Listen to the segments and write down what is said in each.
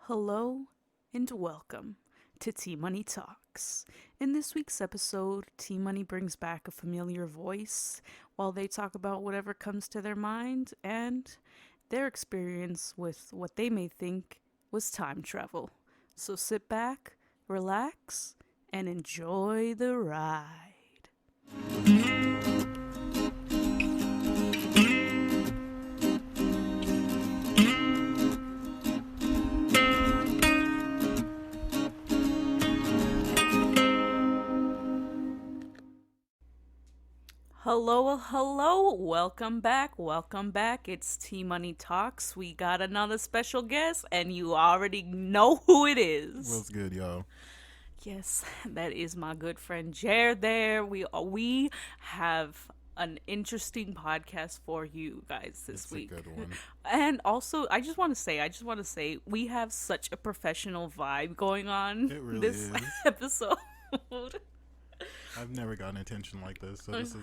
Hello and welcome to T Money Talks. In this week's episode, T Money brings back a familiar voice while they talk about whatever comes to their mind and their experience with what they may think was time travel. So sit back, relax, and enjoy the ride. Hello, welcome back. It's T Money Talks. We got another special guest, and you already know who it is. What's good, y'all? Yes, that is my good friend Jared there. We have an interesting podcast for you guys this It's week. a good one. And also, I just want to say, we have such a professional vibe going on It really this is. episode. I've never gotten attention like this, so this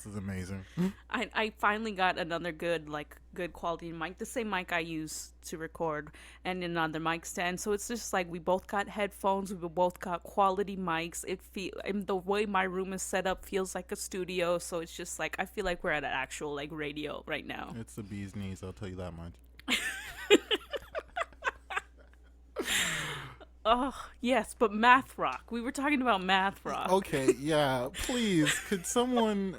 is amazing. I finally got another good quality mic, the same mic I use to record, and another mic stand. So it's just like we both got headphones, we both got quality mics. And the way my room is set up feels like a studio. So it's just like I feel like we're at an actual radio right now. It's the bee's knees, I'll tell you that much. Oh yes, but math rock. We were talking about math rock. Okay, yeah, please, could someone?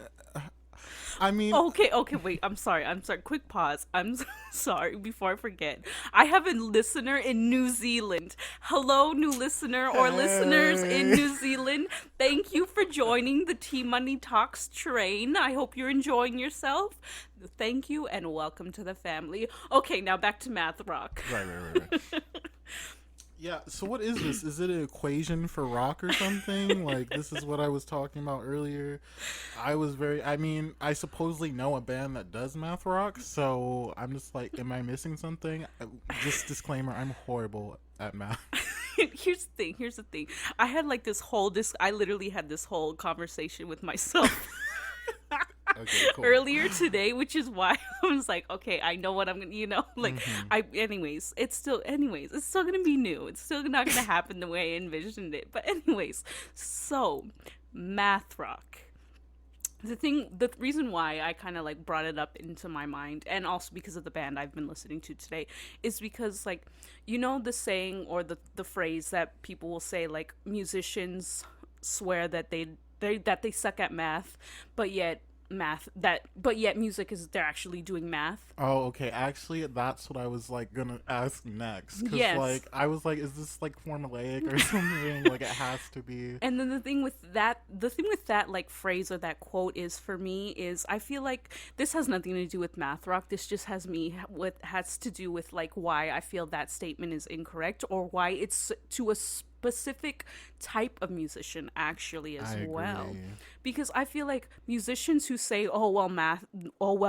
I mean, Okay, wait. I'm sorry. Quick pause. I'm sorry before I forget. I have a listener in New Zealand. Hello, new listener or listeners in New Zealand. Thank you for joining the T Money Talks train. I hope you're enjoying yourself. Thank you and welcome to the family. Okay, now back to math rock. right. Yeah, so what is this? Is it an equation for rock or something? Like, this is what I was talking about earlier. I supposedly know a band that does math rock, so I'm just like, am I missing something? Just disclaimer, I'm horrible at math. Here's the thing. I literally had this whole conversation with myself. Okay, cool. Earlier today, which is why I was like, okay, I know what I'm gonna, it's still gonna be new. It's still not gonna happen the way I envisioned it. But anyways, so math rock. The reason why I kind of brought it up into my mind, and also because of the band I've been listening to today, is because the saying or the phrase that people will say, musicians swear that they suck at math, but yet music is they're actually doing math. Oh, okay. Actually, that's what I was gonna ask next. 'Cause, Yes. I was like, is this formulaic or something? It has to be. And then the thing with that phrase or that quote is, for me, is I feel like this has nothing to do with math rock. This just has to do with why I feel that statement is incorrect, or why it's to a specific type of musician actually as well. Agree. Because I feel like musicians who say,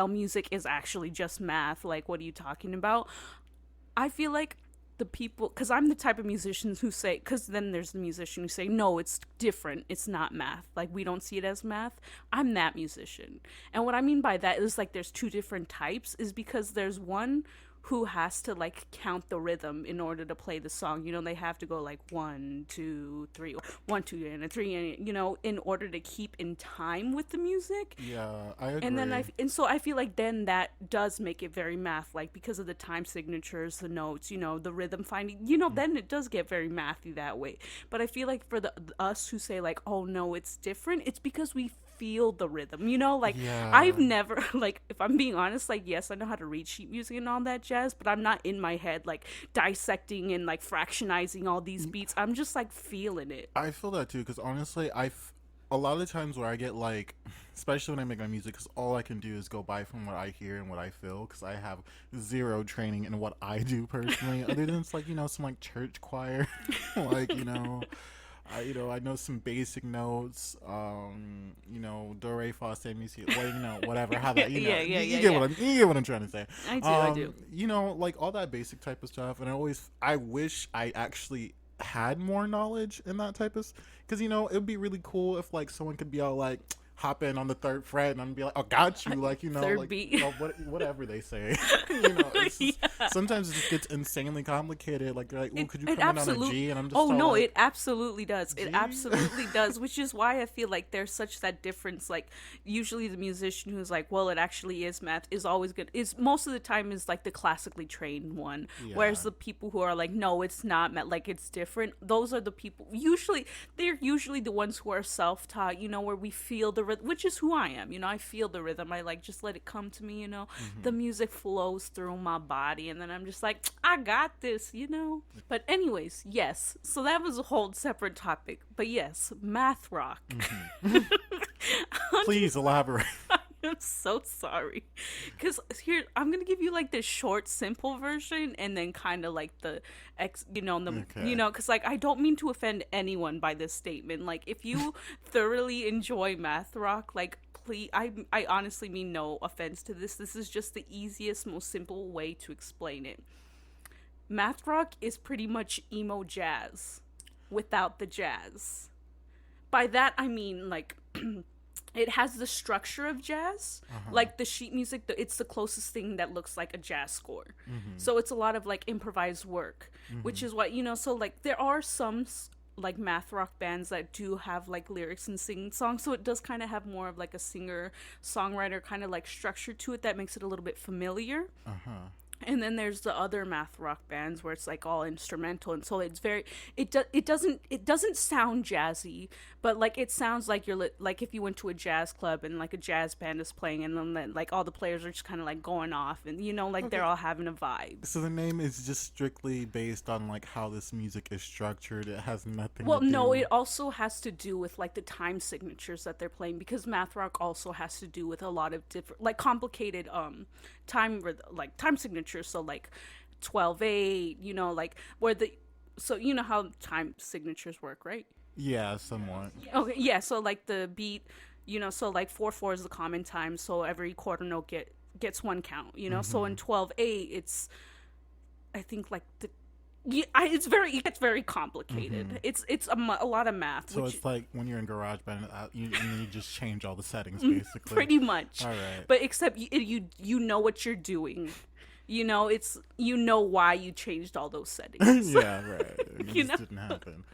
music is actually just math, what are you talking about? I feel like the people, because I'm the type of musicians who say, because then there's the musician who say, no, it's different, it's not math, we don't see it as math. I'm that musician. And what I mean by that is there's two different types, is because there's one who has to count the rhythm in order to play the song. They have to go 1 2 3, 1 2 and a 3, and in order to keep in time with the music. Yeah, I agree. And then so I feel like then that does make it very math, because of the time signatures, the notes, the rhythm finding, then it does get very mathy that way. But I feel like for us who say oh no, it's different, it's because we feel the rhythm, Yeah. I've never, if I'm being honest, yes, I know how to read sheet music and all that jazz, but I'm not in my head dissecting and fractionizing all these beats. I'm just feeling it. I feel that too, because honestly, a lot of the times where I get especially when I make my music, because all I can do is go by from what I hear and what I feel, because I have zero training in what I do personally, other than it's some church choir, I know some basic notes, do re fa sol mi si, whatever, how that, you get what I'm trying to say. I do. All that basic type of stuff, and I wish I actually had more knowledge in that type of, because it would be really cool if someone could be all hop in on the third fret and I'm be like, oh, got you, like, you know, Third like, beat. oh, whatever they say. You know, it's just, Yeah. sometimes it just gets insanely complicated. Like, they're like, oh, could you It come in on a G? And I'm just oh all no, like, it absolutely does. It G? absolutely does, which is why I feel like there's such that difference. Like usually the musician who's like, well, it actually is math is always good. Is most of the time is like the classically trained one, whereas Yeah. the people who are like, no, it's not math, like it's different. Those are the people. Usually they're usually the ones who are self-taught. You know, where we feel the rhythm, which is who I am. You know, I feel the rhythm. I like just let it come to me. You know, the music flows through my body, and then I'm just like, I got this. You know. But anyways, yes. So that was a whole separate topic. But yes, math rock. Please elaborate. I'm so sorry. Because here, I'm going to give you like the short, simple version and then kind of like the, Okay. you know, because like I don't mean to offend anyone by this statement. Like if you thoroughly enjoy math rock, like please, I honestly mean no offense to this. This is just the easiest, most simple way to explain it. Math rock is pretty much emo jazz without the jazz. By that I mean like it has the structure of jazz, like the sheet music. It's the closest thing that looks like a jazz score. So it's a lot of like improvised work, which is what, you know. So like there are some like math rock bands that do have like lyrics and singing songs, so it does kind of have more of like a singer songwriter kind of like structure to it that makes it a little bit familiar. And then there's the other math rock bands where it's like all instrumental, and so it's very it doesn't sound jazzy, but like it sounds like you're like if you went to a jazz club and like a jazz band is playing, and then like all the players are just kind of like going off, and you know, like they're all having a vibe. So the name is just strictly based on like how this music is structured. It has nothing Well, to do. no, it also has to do with like the time signatures that they're playing, because math rock also has to do with a lot of different like complicated time signatures. So like 12/8, you know, like where the so you know how time signatures work, right? Yeah, somewhat. Okay, yeah. So like the beat, you know, so like 4/4 is the common time, so every quarter note gets one count, you know. So in 12/8, it's I think like the it gets very complicated. It's a lot of math. So which, it's like when you're in GarageBand, and you just change all the settings basically. pretty much. All right. But except you know what you're doing. You know, it's you know why you changed all those settings. Yeah, right. It You just know? didn't happen.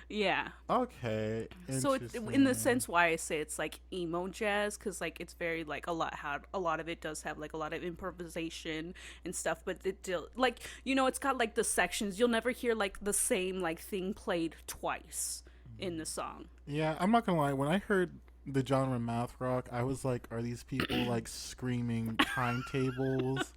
Yeah. Okay. So it, in the sense why I say it's like emo jazz, because like it's very like a lot of it does have like a lot of improvisation and stuff, but it still like, you know, it's got like the sections. You'll never hear like the same like thing played twice in the song. Yeah, I'm not gonna lie. When I heard the genre math rock, I was like, are these people like screaming timetables?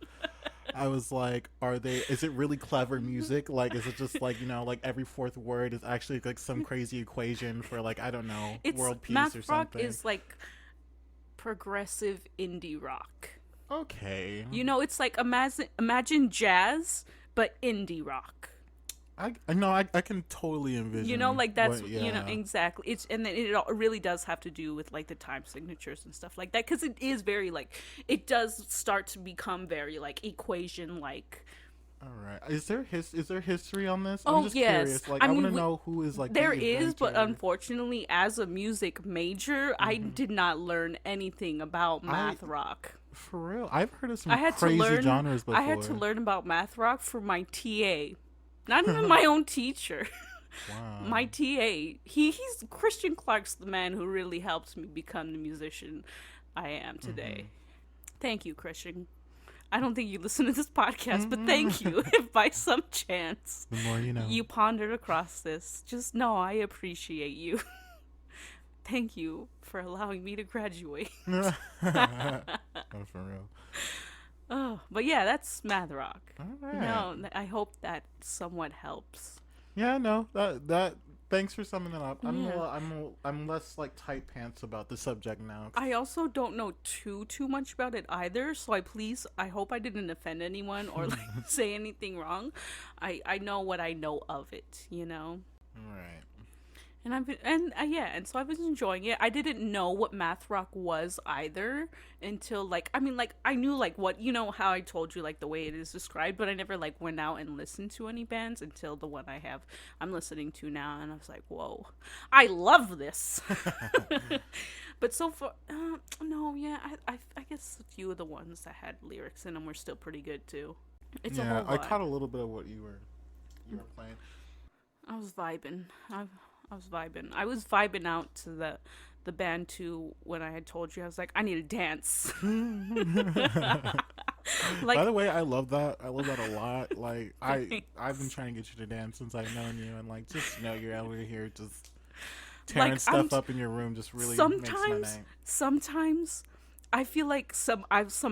I was like, is it really clever music? Like, is it just like, you know, like every fourth word is actually like some crazy equation for like, I don't know, It's world peace math or rock something? is like progressive indie rock. Okay. You know, it's like imagine jazz but indie rock. I know, I can totally envision. You know, like that's what- you know, yeah. exactly. It's and then it all really does have to do with like the time signatures and stuff like that, because it is very like it does start to become very like equation like. All right. Is there history on this? Oh, I'm just yes. curious. Like, I I mean, want to know who is like There the is, but inventor. unfortunately, as a music major, I did not learn anything about math rock. For real, I've heard of some I had crazy to learn. genres before. I had to learn about math rock from my TA, not even my own teacher. Wow. My TA, he's Christian Clark's the man who really helped me become the musician I am today. Thank you, Christian. I don't think you listen to this podcast, but thank you. If by some chance The more you know. you pondered across this, just know I appreciate you. Thank you for allowing me to graduate. Oh, for real. Oh, but yeah, that's math rock. All right. No, I hope that somewhat helps. Yeah, no. That. Thanks for summing that up. Yeah. I'm less like tight pants about the subject now. I also don't know too much about it either, so I hope I didn't offend anyone or like say anything wrong. I know what I know of it, you know. All right. And I've been, and yeah, and so I was enjoying it. I didn't know what math rock was either until like, I mean, like I knew like what, you know how I told you like the way it is described, but I never like went out and listened to any bands until the one I'm listening to now, and I was like, whoa, I love this. But so far, no, yeah, I guess a few of the ones that had lyrics in them were still pretty good too. It's a Yeah, whole I vibe. caught a little bit of what you were playing. I was vibing. I was vibing. I was vibing out to the band too when I had told you I was like, I need to dance. Like, By the way, I love that. I love that a lot. Like thanks. I've been trying to get you to dance since I've known you, and like just know you're over here just tearing like stuff up in your room just really makes my sometimes night. sometimes I feel like some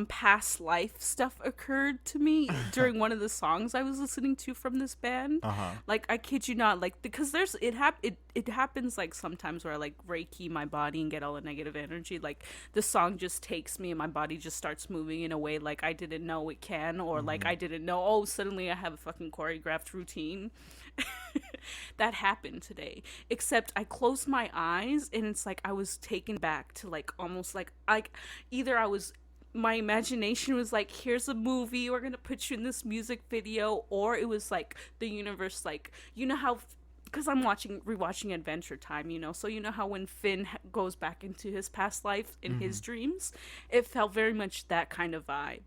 past life stuff occurred to me during one of the songs I was listening to from this band. Uh huh. Like I kid you not, like because it happens like sometimes where I like reiki my body and get all the negative energy. Like the song just takes me and my body just starts moving in a way like I didn't know it can, or like I didn't know, oh, suddenly I have a fucking choreographed routine. That happened today, except I closed my eyes and it's like I was taken back to like almost like either I was, my imagination was like, here's a movie, we're gonna put you in this music video, or it was like the universe, like, you know how, because I'm rewatching Adventure Time, you know, so you know how when Finn goes back into his past life in his dreams, it felt very much that kind of vibe.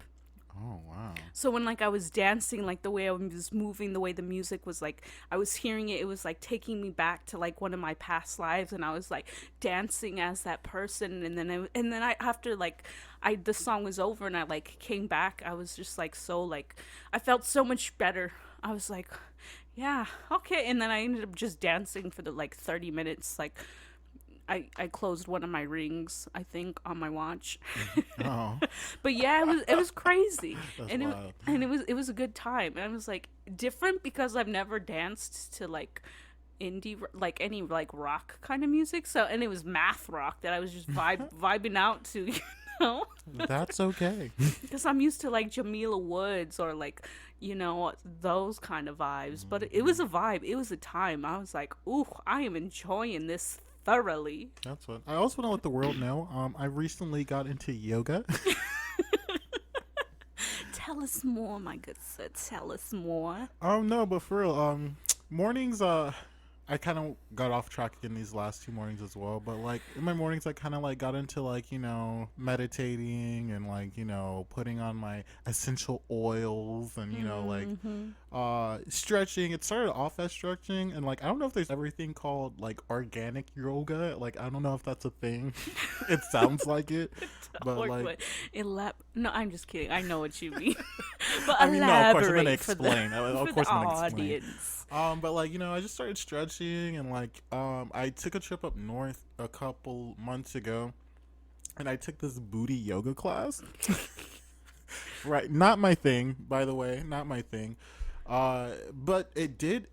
Oh wow. So when like I was dancing, like the way I was moving, the way the music was, like I was hearing it, it was like taking me back to like one of my past lives, and I was like dancing as that person. And then I, after like I the song was over and I like came back, I was just like so like I felt so much better. I was like, yeah, okay. And then I ended up just dancing for the like 30 minutes, like I closed one of my rings, I think, on my watch. Oh, But yeah, it was crazy. that's And wild. it was a good time. And I was like different because I've never danced to like like any like rock kind of music. So, and it was math rock that I was just vibing out to, you know? That's okay. Because I'm used to like Jamila Woods or like, you know, those kind of vibes. But it was a vibe. It was a time. I was like, ooh, I am enjoying this thoroughly. That's what I also want to let the world know. I recently got into yoga. Tell us more, my good sir. Tell us more. No, but for real, mornings, I kind of got off track in these last two mornings as well. But like in my mornings, I kind of like got into like, you know, meditating and like, you know, putting on my essential oils and, you know, like stretching. It started off as stretching, and like I don't know if there's everything called like organic yoga. Like I don't know if that's a thing. It sounds like it, but Or like what? No, I'm just kidding. I know what you mean. But I mean, no, of course I'm gonna elaborate for the, explain. Of for course the I'm gonna explain. audience. But like, you know, I just started stretching, and like I took a trip up north a couple months ago, and I took this booty yoga class. Right, not my thing, by the way, not my thing. But it did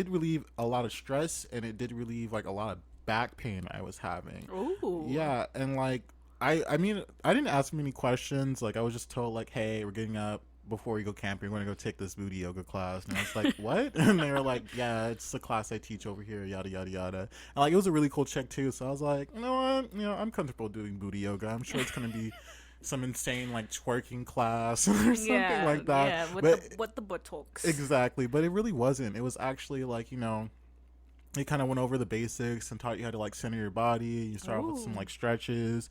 relieve a lot of stress, and it did relieve like a lot of back pain I was having. Ooh. Yeah, and like I mean, I didn't ask many questions. Like I was just told like, "Hey, we're getting up before we go camping. We're gonna go take this booty yoga class." And I was like, "What?" And they were like, "Yeah, it's the class I teach over here. Yada yada yada." And like it was a really cool check too. So I was like, "You know what? You know, I'm comfortable doing booty yoga. I'm sure it's gonna be some insane like twerking class or something Yeah, like that." yeah, with But the buttocks. exactly, but it really wasn't. It was actually like, you know, it kind of went over the basics and taught you how to like center your body. You start off with some Ooh. like stretches,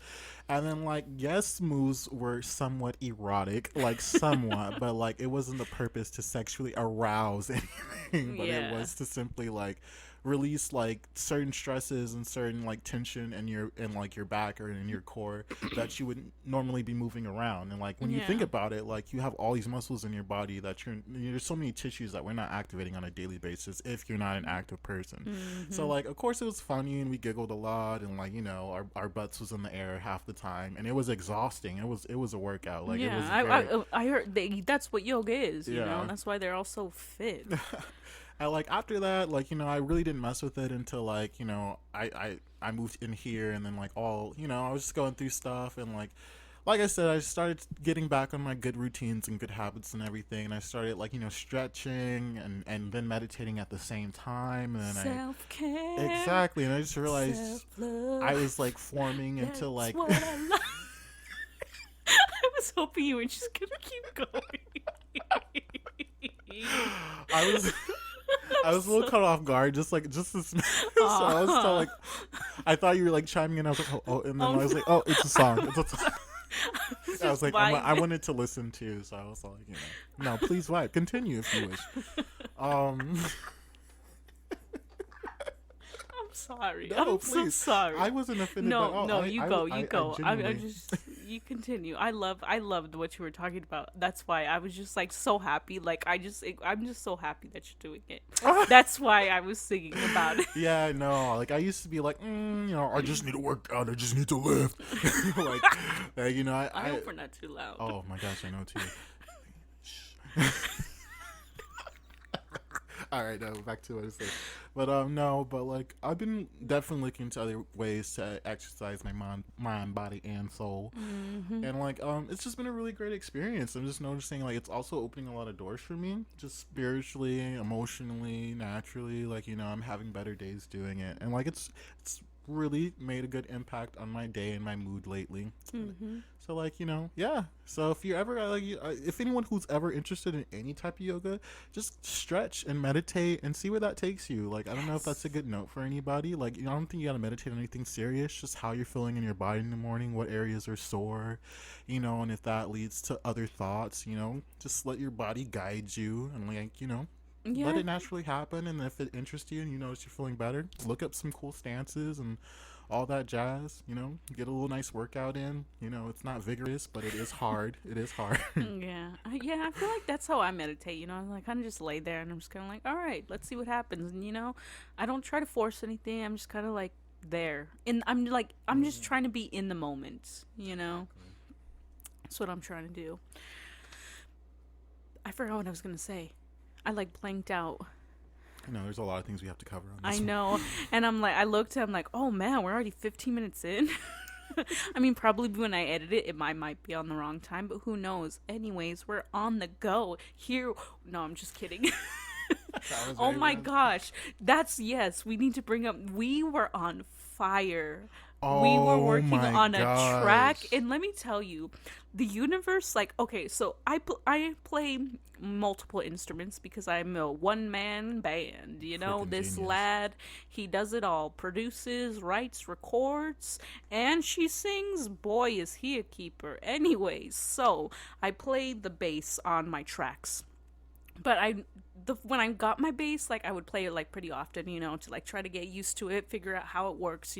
and then like yes, moves were somewhat erotic, like somewhat, but like it wasn't the purpose to sexually arouse anything, but it Yeah. was to simply like release like certain stresses and certain like tension in like your back or in your core that you would normally be moving around. And like when you think Yeah. about it, like you have all these muscles in your body that there's so many tissues that we're not activating on a daily basis if you're not an active person. So like of course it was funny and we giggled a lot, and like, you know, our butts was in the air half the time, and it was exhausting. It was a workout. Like it was Yeah, very, I heard that's what yoga is, you know, Yeah. and that's why they're all so fit. and like after that, like, you know, I really didn't mess with it until like, you know, I moved in here, and then like all, you know, I was just going through stuff, and like like I said, I started getting back on my good routines and good habits and everything, and I started like stretching and then meditating at the same time, and then Self I care, exactly, and I just realized self love. I was like forming into That's like what I love. I was hoping you were just gonna keep going. I was I was a little caught off guard, just this. So I was still like, I thought you were like chiming in. I was like, oh, and then I was like, oh, it's a song. It's a song. I was like, I wanted to listen too, so I was like, no, please vibe. Continue if you wish. I'm sorry. No, I'm so please. sorry. I wasn't offended. No, by all. no, I, you I, go, I, you I go. I'm genuinely- just you continue. I loved what you were talking about. That's why I was just like so happy. Like I'm just so happy that you're doing it. That's why I was singing about it. Yeah, I know. Like I used to be like, I just need to work out. I just need to lift. like, I hope we're not too loud. Oh my gosh, I know too. All right, now back to what I said. But no, but like I've been definitely looking to other ways to exercise my mind, body, and soul, and like it's just been a really great experience. I'm just noticing like it's also opening a lot of doors for me, just spiritually, emotionally, naturally. Like I'm having better days doing it, and like it's really made a good impact on my day and my mood lately. So like yeah. So if you're ever like if anyone who's ever interested in any type of yoga, just stretch and meditate and see where that takes you. Like I don't know if that's a good note for anybody. Like I don't think you gotta meditate on anything serious. Just how you're feeling in your body in the morning, what areas are sore, and if that leads to other thoughts, just let your body guide you and like let it naturally happen. And if it interests you and you notice you're feeling better, look up some cool stances and all that jazz, get a little nice workout in. It's not vigorous, but it is hard. It is hard. Yeah, I feel like that's how I meditate. I like kind of just lay there and I'm just kind of like, all right, let's see what happens. And I don't try to force anything. I'm just kind of like there, and I'm just trying to be in the moment. That's what I'm trying to do. I forgot what I was gonna say. I like blanked out. There's a lot of things we have to cover on this. I know. And I'm like, oh man, we're already 15 minutes in. I mean, probably when I edit it, it might be on the wrong time, but who knows? Anyways, we're on the go. Here, no, I'm just kidding. Oh my gosh. Yes, we need to bring up, we were on fire. We were working on a track, and let me tell you, the universe, like, okay, so I play multiple instruments because I'm a one-man band, this genius. lad, he does it all, produces, writes, records, and she sings. Boy, is he a keeper. Anyways, so I play the bass on my tracks, but when I got my bass, like I would play it like pretty often, to like try to get used to it, figure out how it works,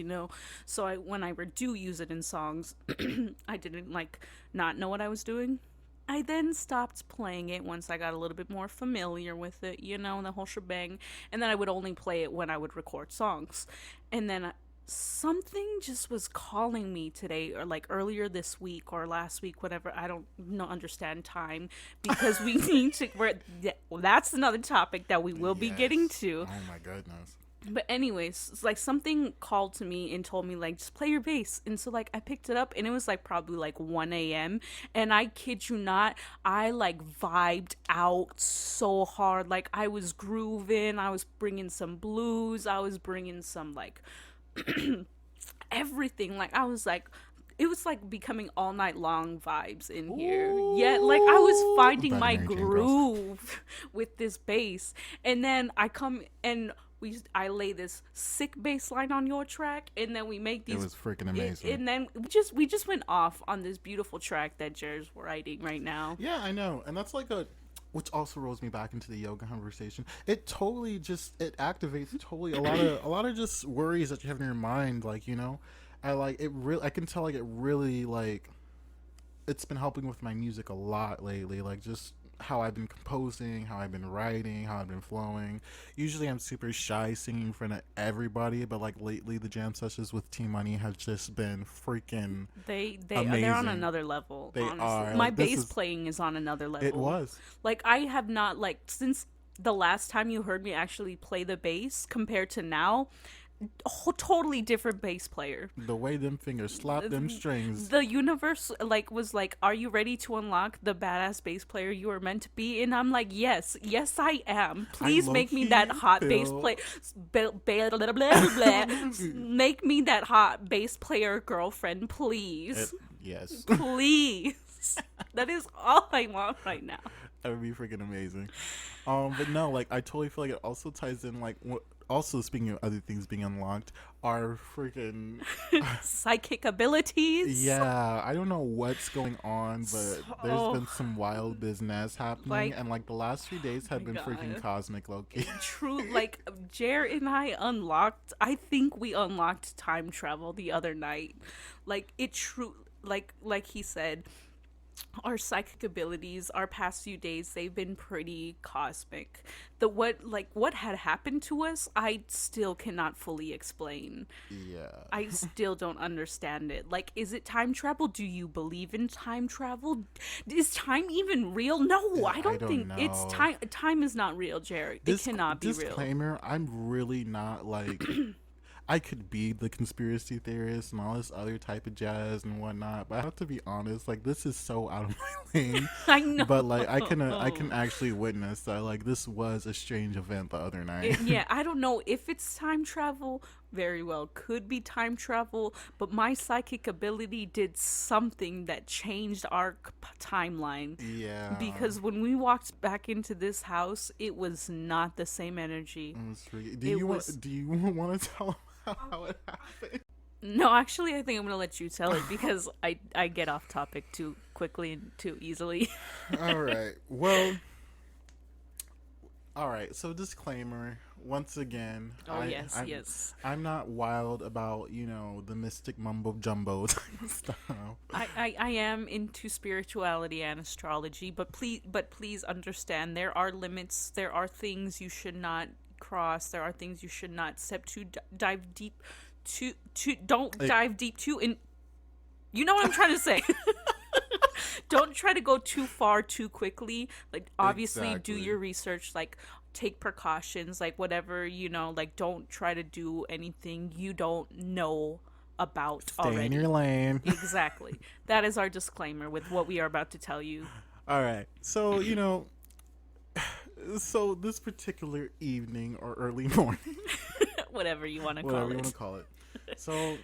So when I do use it in songs, I didn't like not know what I was doing. I then stopped playing it once I got a little bit more familiar with it, the whole shebang. And then I would only play it when I would record songs. And then something just was calling me today, or like earlier this week or last week, whatever. I don't understand time, because we need to. That's another topic that we will be getting to. Oh my goodness. But anyways, it's like something called to me and told me like, just play your bass. And so like I picked it up, and it was like probably like 1 a.m. And I kid you not, I like vibed out so hard. Like I was grooving, I was bringing some blues, I was bringing some like everything. Like I was like, it was like becoming all night long vibes in here. Yeah, like I was finding my groove with this bass. And then I come and I lay this sick bass line on your track, and then we make these. It was freaking amazing. And then we just went off on this beautiful track that Jer's writing right now. Yeah, I know, and that's like which also rolls me back into the yoga conversation. It totally it activates totally a lot of just worries that you have in your mind. Like I can tell like it really like it's been helping with my music a lot lately. Like just how I've been composing, how I've been writing, how I've been flowing. Usually I'm super shy singing in front of everybody, but like lately the jam sessions with Team Money have just been freaking they're on another level. They honestly. are. My bass playing is on another level. It was. Like I have not, like, since the last time you heard me actually play the bass compared to now, totally different bass player. The way them fingers slap them strings. The universe was like, are you ready to unlock the badass bass player you were meant to be? And I'm like, yes, I am. Please make me that hot bass player. Make me that hot bass player girlfriend, please. Yes. Please. That is all I want right now. That would be freaking amazing. But no, like, I totally feel like it also ties in, like, also speaking of other things being unlocked, our freaking psychic abilities. Yeah, I don't know what's going on, but there's been some wild business happening, and like the last few days have been freaking cosmic, low-key. True, like Jer and I unlocked. I think we unlocked time travel the other night. Like it true, like he said. Our psychic abilities, our past few days, they've been pretty cosmic. What had happened to us, I still cannot fully explain. Yeah. I still don't understand it. Like, is it time travel? Do you believe in time travel? Is time even real? No, I don't think know. It's time. Time is not real, Jared. It cannot be real. Disclaimer, I'm really not like... I could be the conspiracy theorist and all this other type of jazz and whatnot, but I have to be honest, like, this is so out of my lane. I know. But like I can actually witness that, like, this was a strange event the other night. Yeah, I don't know if it's time travel. Very well could be time travel, but my psychic ability did something that changed our timeline. Yeah. Because when we walked back into this house, it was not the same energy. Do you want to tell how it happened? No, actually, I think I'm gonna let you tell it because I get off topic too quickly and too easily. All right. Well. All right. So disclaimer. Once again, I'm not wild about, the mystic mumbo jumbo type of stuff. I am into spirituality and astrology, but please understand there are limits. There are things you should not cross. There are things you should not step to, dive deep to don't dive deep to. And you know what I'm trying to say. Don't try to go too far too quickly. Like, obviously, do your research. Like, take precautions. Like, whatever, like, don't try to do anything you don't know about already. Stay in your lane. Exactly. That is our disclaimer with what we are about to tell you. All right. So, so this particular evening or early morning. Whatever you want to call it. So,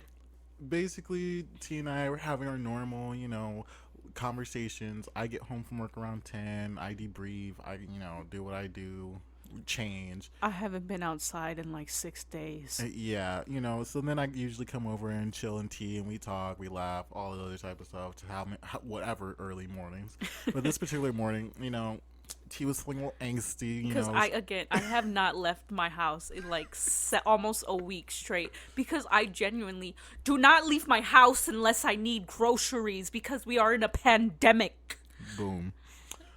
basically, T and I were having our normal, conversations. I get home from work around 10. I debrief. I, do what I do. Change. I haven't been outside in like 6 days. Yeah, so then I usually come over and chill and tea, and we talk, we laugh, all the other type of stuff to have whatever early mornings. But this particular morning, T was feeling a little angsty, because I have not left my house in like almost a week straight, because I genuinely do not leave my house unless I need groceries, because we are in a pandemic. Boom.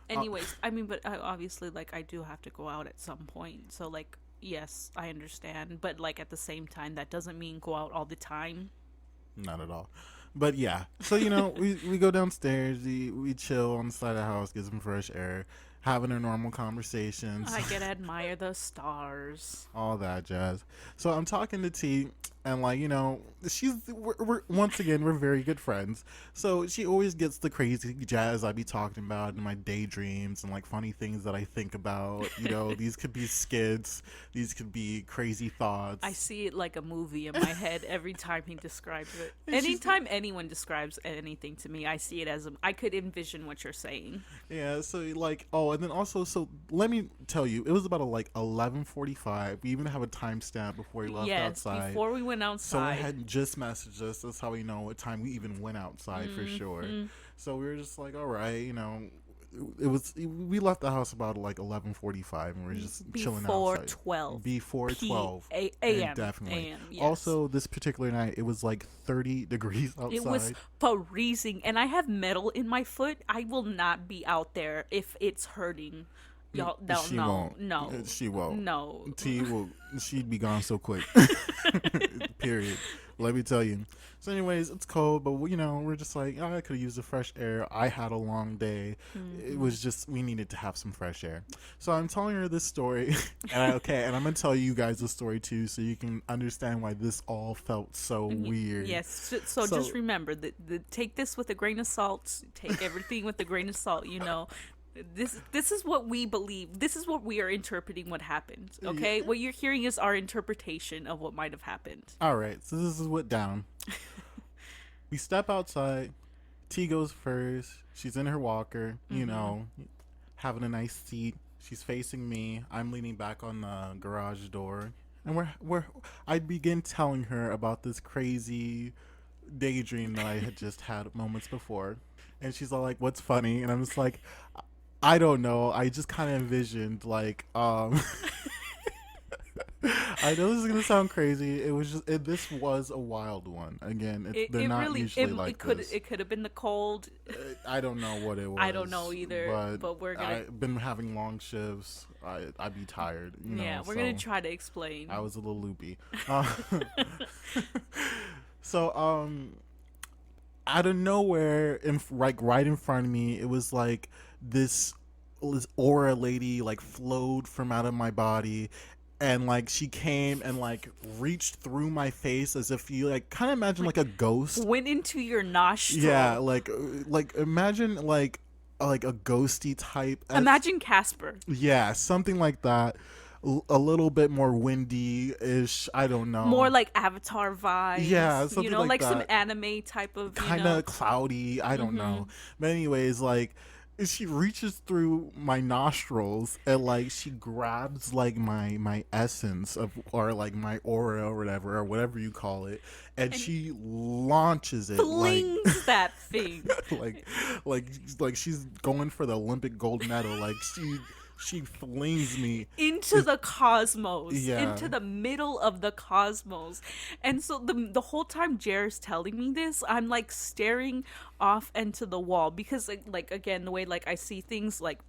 Anyways, but obviously, like, I do have to go out at some point. So, like, yes, I understand. But, like, at the same time, that doesn't mean go out all the time. Not at all. But, yeah. So, we go downstairs. We chill on the side of the house, get some fresh air, having our normal conversations. I get to admire the stars. All that jazz. So, I'm talking to T. And, like, we're once again, we're very good friends. So she always gets the crazy jazz I be talking about in my daydreams and, like, funny things that I think about. These could be skits. These could be crazy thoughts. I see it like a movie in my head every time he describes it. Anytime anyone describes anything to me, I see it as I could envision what you're saying. Yeah, so, like, and then also, so let me tell you, it was about 11:45. We even have a timestamp before we left outside. Yes, before we went outside. Someone had just messaged us. That's how we know what time we even went outside for sure. So we were just like, all right, we left the house about 11:45, and we were just chilling outside. Before 12 a.m. Definitely. A.m., yes. Also, this particular night, it was like 30 degrees outside. It was freezing, and I have metal in my foot. I will not be out there if it's hurting. Y'all don't she know. Won't. No. She won't. No. She'd be gone so quick. Period. Let me tell you. So, anyways, it's cold, but we're just like, oh, I could have used the fresh air. I had a long day. It was just we needed to have some fresh air. So I'm telling her this story, and I'm gonna tell you guys the story too, so you can understand why this all felt so weird. Yes. So just remember that take this with a grain of salt. Take everything with a grain of salt. This is what we believe. This is what we are interpreting what happened. Okay, what you're hearing is our interpretation of what might have happened. All right, so this is what down. We step outside. T goes first. She's in her walker, having a nice seat. She's facing me. I'm leaning back on the garage door, and I begin telling her about this crazy daydream that I had just had moments before, and she's all like, "What's funny?" And I'm just like, I don't know. I just kind of envisioned I know this is gonna sound crazy. It was just this was a wild one. Again, they're not usually like this. It could have been the cold. I don't know what it was. I don't know either. But we're gonna. I've been having long shifts. I'd be tired. Yeah, we're gonna try to explain. I was a little loopy. So out of nowhere, right in front of me, it was like this aura lady like flowed from out of my body, and like she came and like reached through my face as if you like kind of imagine like a ghost went into your nostril. Yeah, like imagine like a ghosty type. Imagine Casper. Yeah, something like that. A little bit more windy-ish. I don't know. More like Avatar vibes. Yeah, something like that. Some anime type of kind of cloudy. I don't know. But anyways, like she reaches through my nostrils and like she grabs like my essence of or like my aura or whatever you call it, and she launches it, flings that thing like she's going for the Olympic gold medal. Like she flings me into the cosmos, yeah. into the middle of the cosmos. And so the whole time Jer's telling me this, I'm like staring off into the wall because like again, the way like I see things, like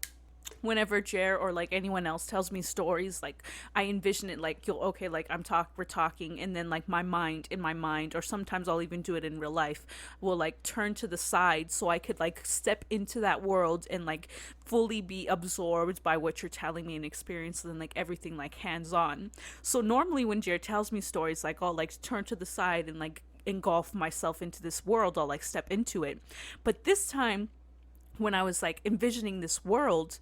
whenever Jer or like anyone else tells me stories, like I envision it like we're talking, and then like in my mind, or sometimes I'll even do it in real life, will like turn to the side so I could like step into that world and like fully be absorbed by what you're telling me and experience, and like everything like hands on. So normally when Jer tells me stories, like I'll like turn to the side and like engulf myself into this world, I'll like step into it. But this time when I was like envisioning this world,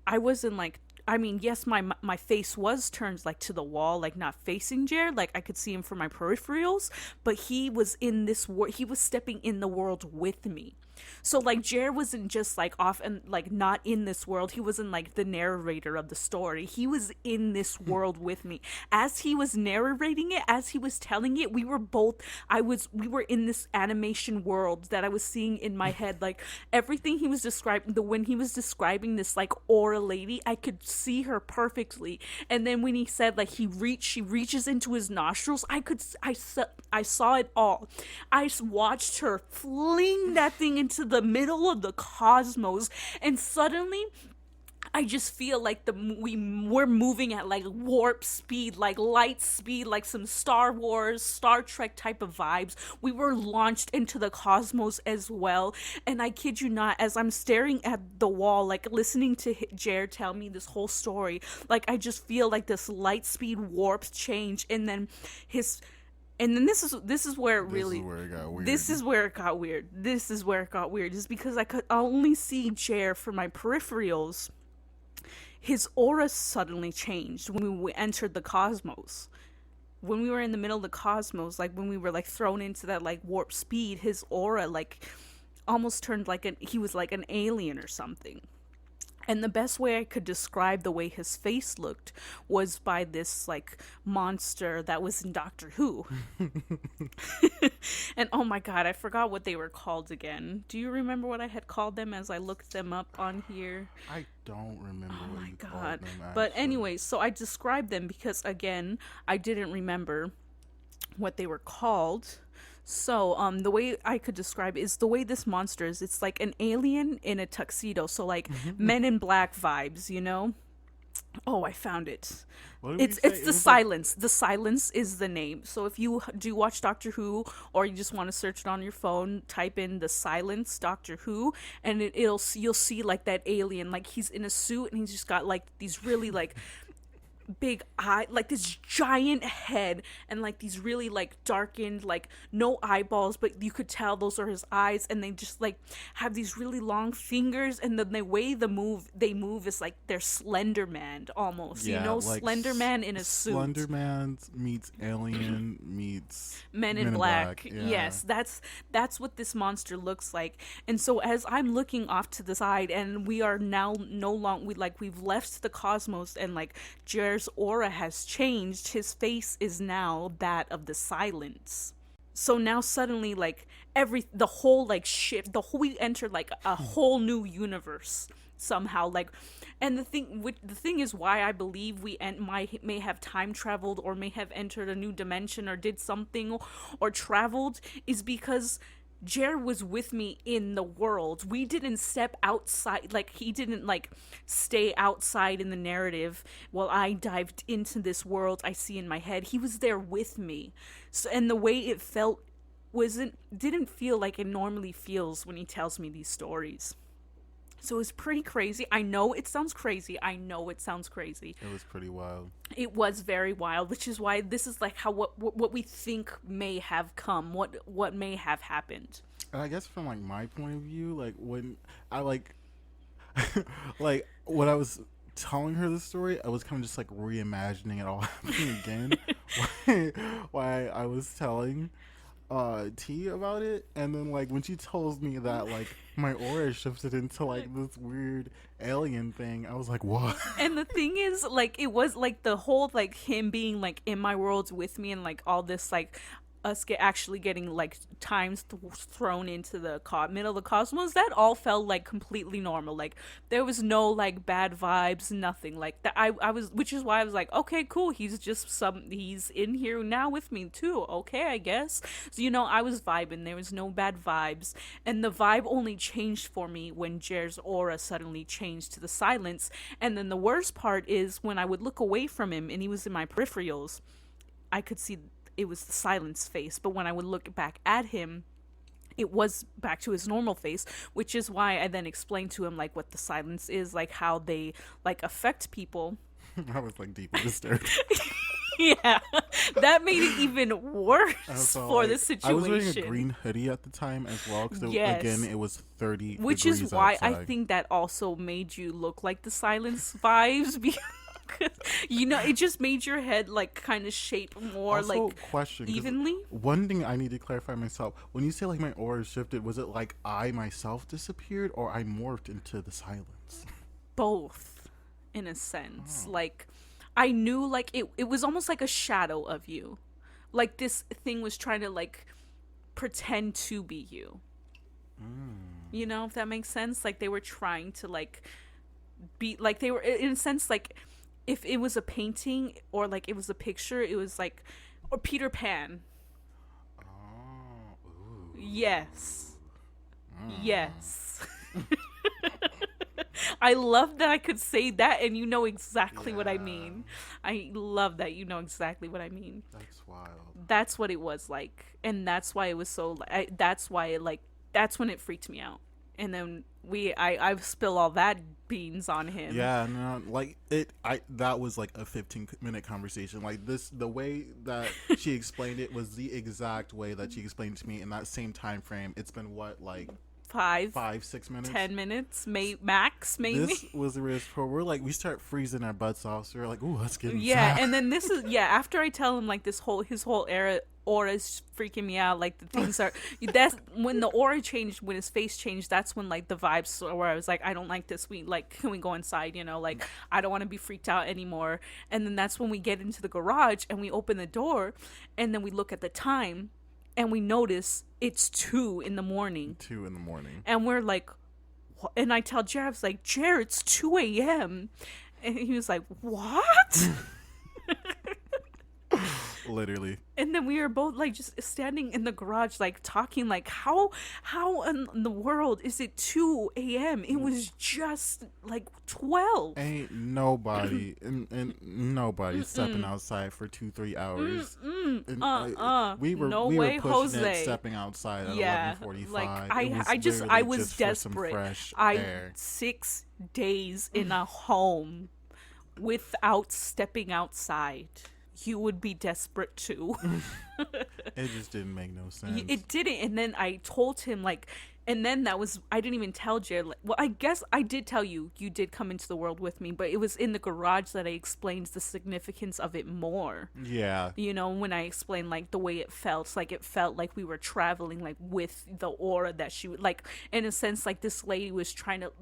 I wasn't like, I mean, yes, my face was turned like to the wall, like not facing Jer, like I could see him from my peripherals, but he was in this world, he was stepping in the world with me. So like Jer wasn't just like off and like not in this world. He wasn't like the narrator of the story. He was in this world with me. As he was narrating it, as he was telling it, we were in this animation world that I was seeing in my head. Like everything he was describing, when he was describing this like aura lady, I could see her perfectly. And then when he said like she reaches into his nostrils, I saw it all. I watched her fling that thing into the middle of the cosmos, and suddenly I just feel like we're moving at like warp speed, like light speed, like some Star Wars, Star Trek type of vibes. We were launched into the cosmos as well. And I kid you not, as I'm staring at the wall, like listening to Jer tell me this whole story, like I just feel like this light speed warp change, and then this is where it really got weird. This is where it got weird. Is because I could only see Jer from my peripherals. His aura suddenly changed when we entered the cosmos. When we were in the middle of the cosmos, like when we were like thrown into that like warp speed, his aura like almost turned like he was like an alien or something. And the best way I could describe the way his face looked was by this, like, monster that was in Doctor Who. And, oh my god, I forgot what they were called again. Do you remember what I had called them as I looked them up on here? I don't remember what you called them, actually. But anyways, so I described them because, again, I didn't remember what they were called. So, the way I could describe it is the way this monster is. It's like an alien in a tuxedo. So, like, Men in Black vibes, you know? Oh, I found it. What did we It's say? it's It the was like silence. The silence is the name. So if you do watch Doctor Who, or you just want to search it on your phone, type in the silence Doctor Who, and you'll see like that alien, like he's in a suit and he's just got like these really like big eye, like this giant head, and like these really like darkened, like no eyeballs, but you could tell those are his eyes, and they just like have these really long fingers, and then the way they move is like they're Slender Man almost, you yeah, know, like Slender Man in a suit. Slender Man meets Alien meets Men in Black. Yeah. Yes, that's what this monster looks like. And so as I'm looking off to the side, and we are now no longer we've left the cosmos, and like Jer's aura has changed. His face is now that of the silence. So now suddenly like the whole like shift, we entered like a whole new universe somehow, like. And the thing is why I believe we may have time traveled, or may have entered a new dimension, or did something, or traveled, is because Jer was with me in the world. We didn't step outside, like he didn't like stay outside in the narrative while I dived into this world I see in my head. He was there with me. So, and the way it felt didn't feel like it normally feels when he tells me these stories. So it was pretty crazy. I know it sounds crazy. It was pretty wild. It was very wild, which is why this is like how what we think may have come, what may have happened. And I guess from like my point of view, like when I like like when I was telling her the story, I was kind of just like reimagining it all happening again. why I was telling T about it, and then like when she tells me that like my aura shifted into like this weird alien thing, I was like, what? And the thing is, like, it was like the whole like him being like in my worlds with me, and like all this like us actually getting like times thrown into the middle of the cosmos, that all felt like completely normal. Like there was no like bad vibes, nothing like that. I was, which is why I was like, okay, cool, he's in here now with me too, okay, I guess. So, you know, I was vibing, there was no bad vibes, and the vibe only changed for me when Jer's aura suddenly changed to the silence. And then the worst part is when I would look away from him and he was in my peripherals, I could see it was the silence face, but when I would look back at him, it was back to his normal face, which is why I then explained to him like what the silence is, like how they like affect people. I was like deeply disturbed. Yeah, that made it even worse for the situation. I was wearing a green hoodie at the time as well, because again it was 30 which degrees is why outside. I think that also made you look like the silence vibes, because you know, it just made your head like kind of shape more also, like question, evenly. One thing I need to clarify myself: when you say like my aura shifted, was it like I myself disappeared, or I morphed into the silence? Both, in a sense. Like I knew like it was almost like a shadow of you, like this thing was trying to like pretend to be you. You know, if that makes sense. Like they were trying to like be like, they were in a sense like if it was a painting or like it was a picture, it was like, or Peter Pan. Oh, ooh. Yes. Yes. I love that I could say that and you know exactly what I mean. I love that you know exactly what I mean. That's wild. That's what it was like, and that's why it was so. That's why it like. That's when it freaked me out, and then I spill all that beans on him. Yeah, no, like that was like a 15-minute conversation. Like the way that she explained it was the exact way that she explained it to me in that same time frame. It's been what, like 5-6 minutes, 10 minutes, max, maybe. This was the risk for we start freezing our butts off. So we're like, ooh, let's get inside. Yeah, and then this is after I tell him like his whole aura is freaking me out. Like the things are that's when the aura changed, when his face changed. That's when like the vibes where I was like, I don't like this. Can we go inside? You know, like I don't want to be freaked out anymore. And then that's when we get into the garage and we open the door, and then we look at the time. And we notice it's 2 in the morning. 2 in the morning. And we're like, what? And I tell Jared, I was like, Jared, it's 2 a.m. And he was like, what? Literally. And then we were both like just standing in the garage, like talking, like how in the world is it 2 a.m.? It was just like 12. Ain't nobody and nobody stepping outside for 2-3 hours. And, No we way, were pushing Jose. it, stepping outside at Yeah, 11:45. like It I literally was just for some desperate. fresh I air. 6 days in a home without stepping outside. You would be desperate too. It just didn't make no sense. It didn't. And then I told him, like, and then that was, I didn't even tell Jared. Like, well, I guess I did tell you, you did come into the world with me, but it was in the garage that I explained the significance of it more. Yeah. You know, when I explained, like, the way it felt, like, it felt like we were traveling, like, with the aura that she would, like, in a sense, like, this lady was trying to,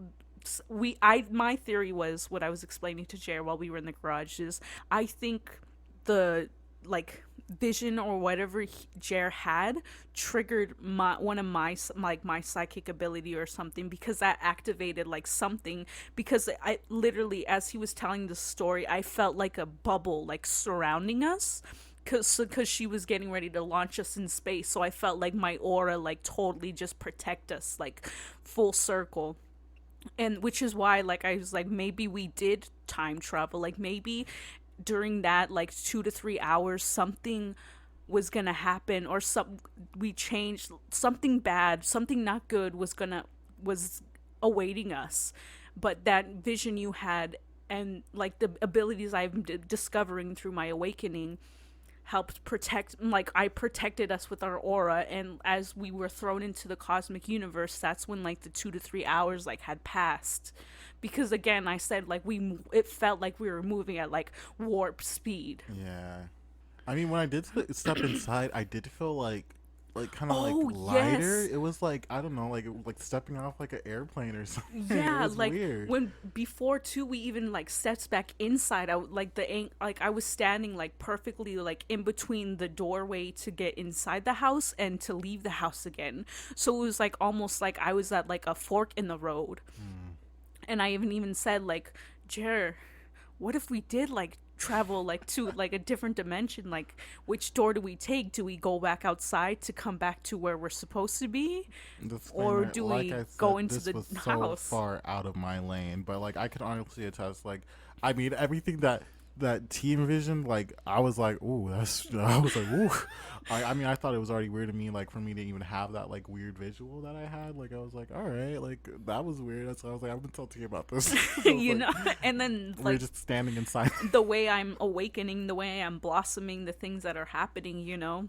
my theory was, what I was explaining to Jared while we were in the garage is, I think the, like, vision or whatever Jer had triggered one of my psychic ability or something, because that activated like something, because I literally, as he was telling the story, I felt like a bubble like surrounding us, because she was getting ready to launch us in space, so I felt like my aura like totally just protect us like full circle. And which is why, like, I was like, maybe we did time travel, like maybe during that like 2 to 3 hours something was gonna happen, or we changed something bad, something not good was awaiting us. But that vision you had, and like the abilities I'm discovering through my awakening, helped protect, like, I protected us with our aura. And as we were thrown into the cosmic universe, that's when like the 2 to 3 hours like had passed, because again, I said, like, it felt like we were moving at like warp speed. Yeah. I mean, when I did step inside, I did feel like kind of like Oh, lighter. yes. It was like, I don't know, like stepping off like an airplane or something. Yeah, It was like weird. when before too, we even like steps back inside. I was standing like perfectly like in between the doorway to get inside the house and to leave the house again. So it was like almost like I was at like a fork in the road. And I even said, like, Jer, what if we did like travel like to like a different dimension? Like, which door do we take? Do we go back outside to come back to where we're supposed to be, or do we go into the house? So far out of my lane, but like I could honestly attest, like, I mean, everything that team vision, like, I was like, ooh, I was like, ooh. I mean, I thought it was already weird to me, like, for me to even have that like weird visual that I had. Like, I was like, all right, like, that was weird. That's why I was like, I've been talking about this. You like, know, and then we're like just standing inside. the way I'm awakening, the way I'm blossoming, the things that are happening, you know,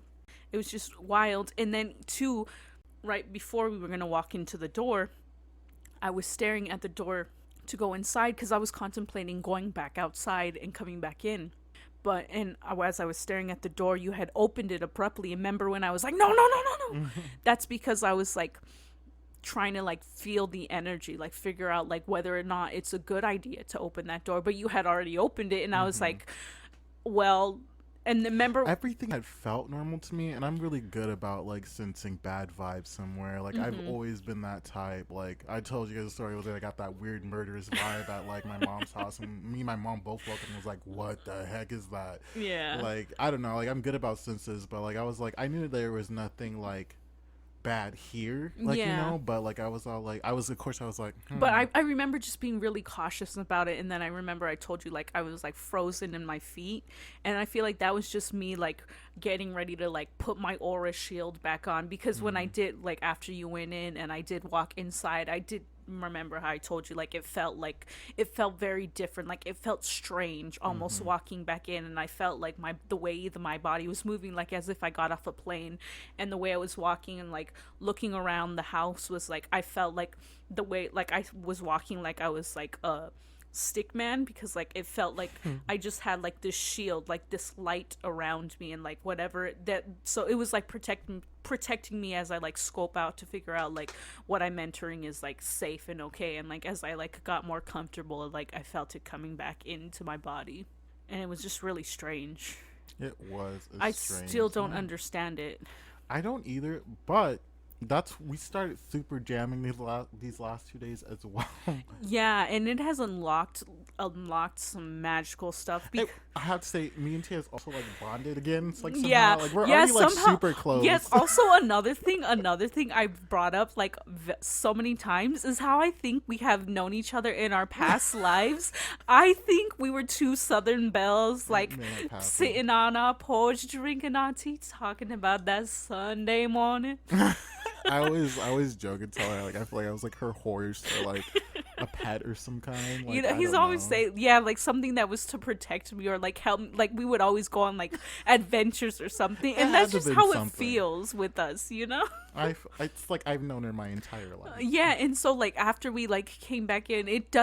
it was just wild. And then too, right before we were gonna walk into the door, I was staring at the door to go inside, because I was contemplating going back outside and coming back in. But as I was staring at the door, you had opened it abruptly. And remember when I was like, no, no, no, no, no? That's because I was like trying to like feel the energy, like figure out like whether or not it's a good idea to open that door. But you had already opened it, and I was like, well. And remember, everything had felt normal to me, and I'm really good about like sensing bad vibes somewhere. Like, I've always been that type. Like, I told you guys the story, was that I got that weird murderous vibe at like my mom's house, and me and my mom both woke up and was like, what the heck is that? yeah, Like, I don't know, like, I'm good about senses, but like I was like, I knew there was nothing like bad here, like, you know, but like I was all like, of course I was like, But I remember just being really cautious about it. And then I remember I told you, like, I was like frozen in my feet, and I feel like that was just me like getting ready to like put my aura shield back on, because when I did, like, after you went in and I did walk inside, I did remember how I told you, like, it felt very different, like it felt strange almost walking back in. And I felt like the way my body was moving, like as if I got off a plane, and the way I was walking and like looking around the house was like, I felt like the way like I was walking like I was like a stick man, because like it felt like I just had like this shield, like this light around me, and like whatever that, so it was like protecting me as I like scope out to figure out like what I'm entering is like safe and okay. And like as I like got more comfortable, like I felt it coming back into my body, and it was just really strange. It was I still don't understand it. I don't either, but we started super jamming these last 2 days as well. Yeah, and it has unlocked some magical stuff. I have to say, me and Tia is also like bonded again. It's like Yeah, somehow like we're yeah, already like somehow. super close. Yes, also another thing I've brought up like so many times is how I think we have known each other in our past lives. I think we were two Southern belles, like may have happened. sitting on our porch drinking our tea, talking about that Sunday morning. I always joke and tell her like I feel like I was like her horse or like a pet or some kind. Like, You know, I he's don't always know. say, yeah, like something that was to protect me or like help me. Like we would always go on like adventures or something, and It that's had to just been how it something. feels with us, you know. It's like I've known her my entire life. Yeah, and so like after we like came back in, it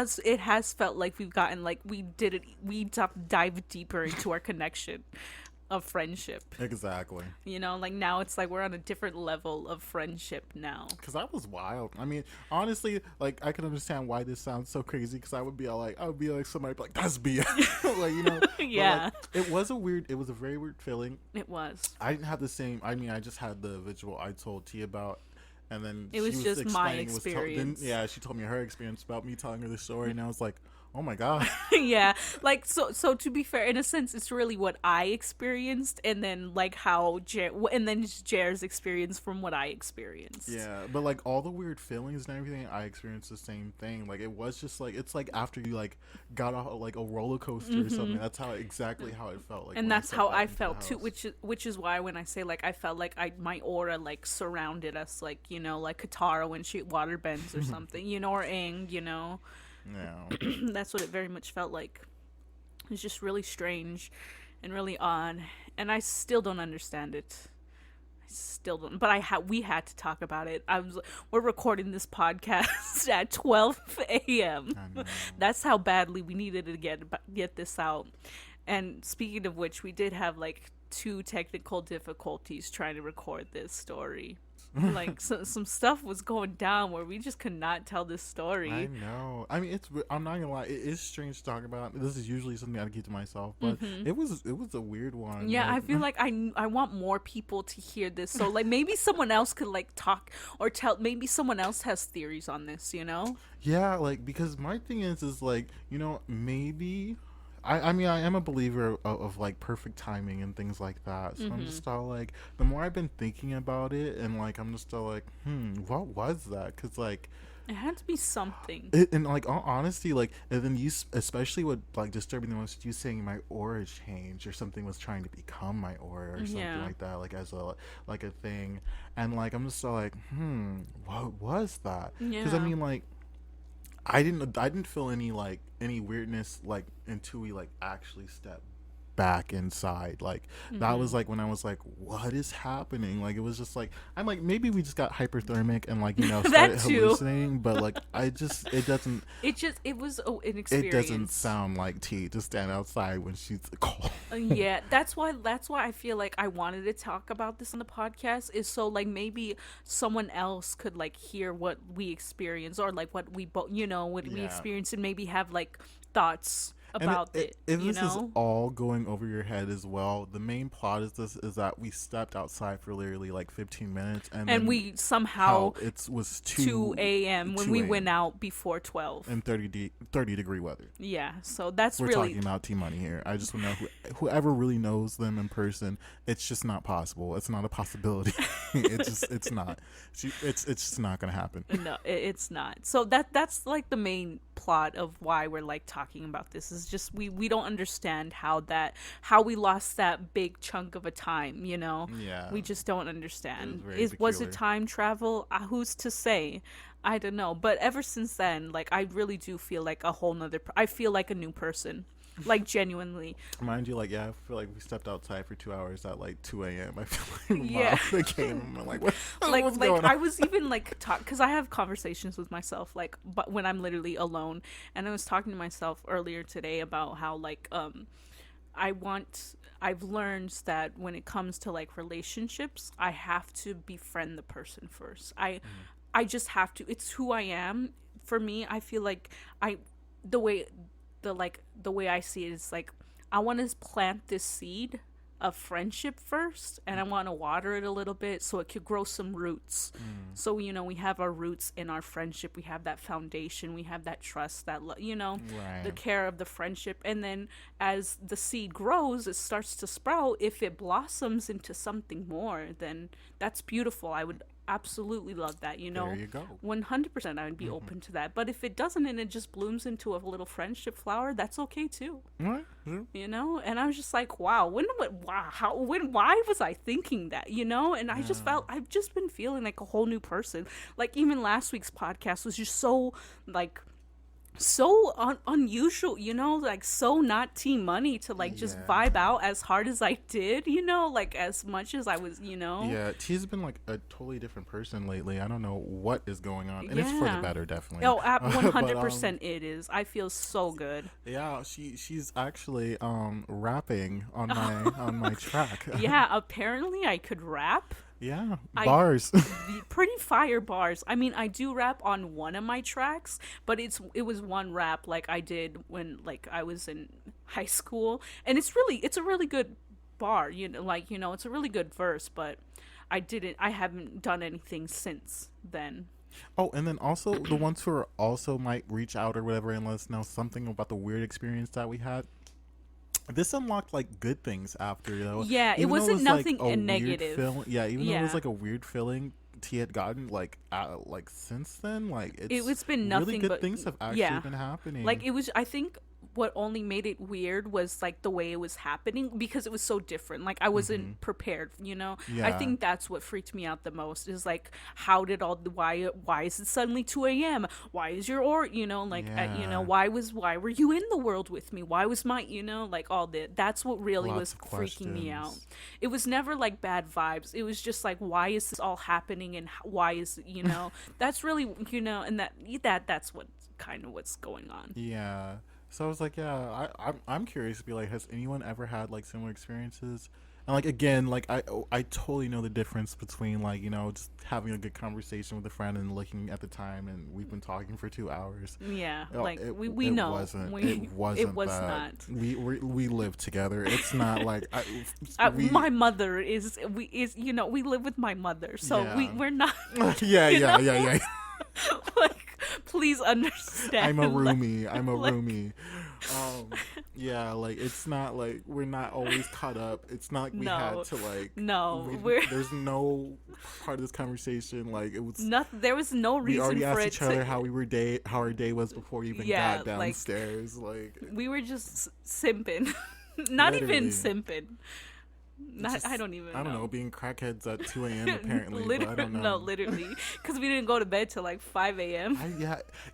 has felt like we've gotten like we dive deeper into our connection of friendship. Exactly. You know, like now it's like we're on a different level of friendship now. Because that was wild. I mean, honestly, like I can understand why this sounds so crazy. Because I would be like somebody be like, "That's BS," like you know. Yeah. But, like, it was a very weird feeling. It was. I didn't have the same. I mean, I just had the visual I told T about, and then It was she just my explaining- experience. yeah, she told me her experience about me telling her the story, and I was like, "Oh my god." Yeah, like so to be fair, in a sense it's really what I experienced and then like how and then just Jer's experience from what I experienced. Yeah, but like all the weird feelings and everything, I experienced the same thing. Like it was just like it's like after you like got off like a roller coaster or something. That's exactly how it felt. Like, And when that's stepped how back I into the felt too, house. which is why when I say like I felt like my aura like surrounded us, like, you know, like Katara when she water bends or something, you know, or Aang, you know. Yeah. That's what it very much felt like. It was just really strange and really odd, and I still don't understand it. I still don't. But we had to talk about it. We're recording this podcast at 12 a.m. I know. That's how badly we needed to get this out. And speaking of which, we did have like 2 technical difficulties trying to record this story. Like some stuff was going down where we just could not tell this story. I know. I mean, I'm not gonna lie. It is strange to talk about. This is usually something I keep to myself, but it was a weird one. Yeah, like, I feel like I want more people to hear this. So like maybe someone else could like talk or tell. Maybe someone else has theories on this. You know? Yeah, like because my thing is like maybe. I mean, I am a believer of like perfect timing and things like that. So I'm just all like, the more I've been thinking about it, and like, I'm just all like, what was that? Because like, It had to be something. and like, all honesty, like, and then especially what like disturbing the most, you saying my aura changed or something was trying to become my aura or something Yeah. like that, like as a thing, and like, I'm just all like, what was that? Because I Yeah. mean, like. I didn't feel any weirdness like until we like actually stepped back inside. Like that was like when I was like, what is happening? Like it was just like I'm like maybe we just got hyperthermic and like That started too. hallucinating, but like it doesn't It was an it experience. doesn't sound like T to stand outside when she's cold. Yeah, that's why I feel like I wanted to talk about this on the podcast is so like maybe someone else could like hear what we experience or like what we both what we Yeah. experience and maybe have like thoughts And about if you this is know. all going over your head as well, the main plot is that we stepped outside for literally like 15 minutes and And then we somehow it was 2 a.m. when 2 we a.m. went out before 12. in 30 degree weather. Yeah, so that's We're really talking about T Money here. I just want to know whoever really knows them in person. It's just not possible. It's not a possibility. It's not. It's just not gonna happen. no, it's not. So that's like the main plot of why we're like talking about this is just we don't understand how we lost that big chunk of a time, you know. Yeah. We just don't understand. It was very Was it peculiar. time travel? Who's to say? I don't know. But ever since then, like I really do feel like a whole nother I feel like a new person. Like genuinely. Mind you, like I feel like we stepped outside for 2 hours at like 2 a.m. I feel like Yeah. mom came. I'm like, what's like going on? I was even like talk because I have conversations with myself like but when I'm literally alone, and I was talking to myself earlier today about how like I've learned that when it comes to like relationships, I have to befriend the person first. I just have to. It's who I am. For me, I feel like the way I see it is like I want to plant this seed a friendship first, and I want to water it a little bit so it could grow some roots. So, you know, we have our roots in our friendship. We have that foundation. We have that trust, that, you know, the care of the friendship. And then as the seed grows, it starts to sprout. If it blossoms into something more, then that's beautiful. I would absolutely love that, you know. There you go. 100% I would be open to that. But if it doesn't and it just blooms into a little friendship flower, that's okay too. Right. Yeah. You know? And I was just like, wow, why was I thinking that, you know? And I just felt, I've just been feeling like a whole new person. Like even last week's podcast was just so like unusual, you know, like so not Team Money to like just vibe out as hard as I did, you know, like as much as I was, you know. Yeah, T's been like a totally different person lately. I don't know what is going on, and it's for the better, definitely. Oh, 100% it is. I feel so good. Yeah, she's actually rapping on my track. Yeah, apparently I could rap. Yeah, bars. Pretty fire bars. I mean, I do rap on one of my tracks, but it was one rap like I did when like I was in high school, and it's a really good bar, you know, like, you know, it's a really good verse, but I haven't done anything since then. Oh, and then also the ones who are also might reach out or whatever and let us know something about the weird experience that we had. This unlocked like good things after, though. Yeah, it wasn't nothing negative. Even though it was like a weird feeling T had gotten like since then, like it's been nothing really good but things have actually been happening. Like it was, I think what only made it weird was like the way it was happening, because it was so different. Like I wasn't prepared, you know. I think that's what freaked me out the most, is like how did why is it suddenly 2 a.m, why is your you know, like you know, why were you in the world with me, why was my, you know, like all that's what really was freaking me out. It was never like bad vibes, it was just like, why is this all happening, and why is, you know, that's really, you know, and that's what kind of what's going on. Yeah. So I was like, I'm curious to be like, has anyone ever had like similar experiences? And like, again, like I totally know the difference between like, you know, just having a good conversation with a friend and looking at the time and we've been talking for 2 hours. Yeah, like we know. It wasn't that. Not. We live together. It's not like my mother is you know, we live with my mother, so we're not. yeah. Like, please understand. I'm a roomie. Yeah, like it's not like we're not always caught up. It's not like we had to like. No, there's no part of this conversation like it was. There was no reason. We already for asked each other how our day was before we even got downstairs. Like we were just simping, not literally. Even simping. I don't know. Being crackheads at 2 a.m. apparently. But I don't know. No, literally. Because we didn't go to bed till like 5 a.m.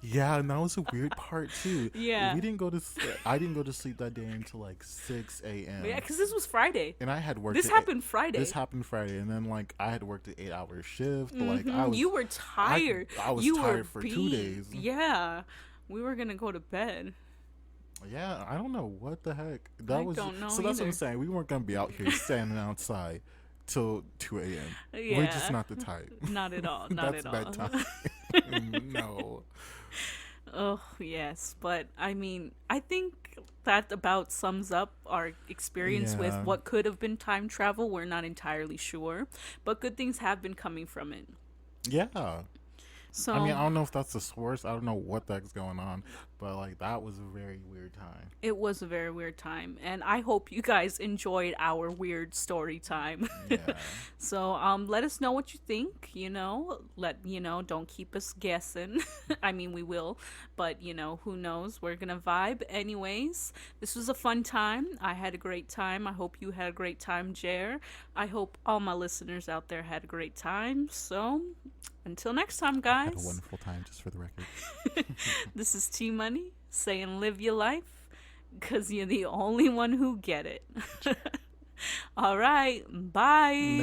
Yeah, and that was a weird part too. Yeah. I didn't go to sleep that day until like 6 a.m. Yeah, because this was Friday. And I had worked. This happened Friday. And then like I had worked an 8-hour shift. Like you were tired. I was tired for 2 days. Yeah. We were going to go to bed. Yeah, I don't know what the heck. Don't know so that's what I'm saying. We weren't gonna be out here standing outside till 2 a.m. Yeah. We're just not the type. Not at all. That's bedtime. No. Oh yes, but I mean, I think that about sums up our experience with what could have been time travel. We're not entirely sure, but good things have been coming from it. Yeah. So I mean, I don't know if that's the source. I don't know what the heck's going on, but like that was a very weird time. It was a very weird time, and I hope you guys enjoyed our weird story time. Yeah. So let us know what you think. You know, don't keep us guessing. I mean, we will, but you know, who knows? We're gonna vibe. Anyways, this was a fun time. I had a great time. I hope you had a great time, Jer. I hope all my listeners out there had a great time. So until next time, guys. I had a wonderful time, just for the record. This is T Money saying live your life, because you're the only one who get it. All right. Bye.